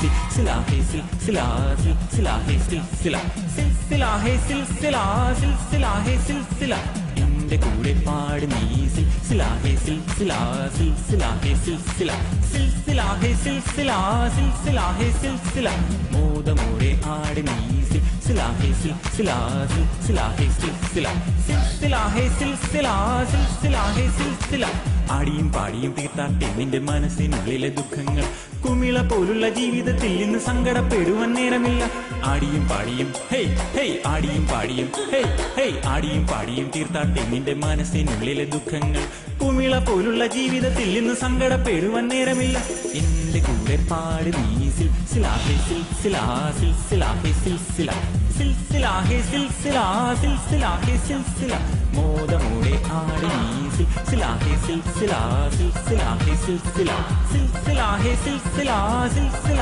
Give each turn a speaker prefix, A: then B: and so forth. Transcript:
A: सिलसिला है सिलसिला सिलसिला है सिलसिला सिलसिला है सिलसिला सिलसिला है सिलसिला എന്റെ കൂടെ പാട് നീ സിൽസില ഹേ സിൽസില സിൽസില ഹേ സിൽസില സിൽസില ഹേ സിൽസില സിൽസില ഹേ സിൽസില മോദമോടെ ആട് നീ സിൽസില ഹേ സിൽസില സിൽസില ഹേ സിൽസില സിൽസില ഹേ സിൽസില സിൽസില ഹേ സിൽസില ആടിയും പാടിയും തീർത്താട്ടെ നിന്റെ മനസ്സിനുള്ളിലെ ദുഃഖങ്ങൾ കുമിള പോലുള്ള ജീവിതത്തിൽ ഇന്ന് സങ്കടപ്പെടുവാൻ നേരമില്ല ആടിയും പാടിയും ഹേയ് ഹേയ് ആടിയും പാടിയും ഹേയ് ഹേയ് ആടിയും പാടിയും തീർത്താട്ടെ നിന്റെ മനസ്സിനുള്ളിലെ ദുഃഖങ്ങൾ കുമിള പോലുള്ള ജീവിതത്തിൽ ഇന്ന് സങ്കടപ്പെടുവാൻ നേരമില്ല എന്റെ കൂടെ പാട് നീ സിൽസില ഹേ സിൽസില സിൽസില ഹേ സിൽസില സിൽസില ഹേ സിൽസില സിൽസില ഹേ സിൽസില മോദമോടെ ആട് നീ സിൽസില ഹേ സിൽസില സിൽസില ഹേ സിൽസില സിൽസില ഹേ സിൽസില സിൽസില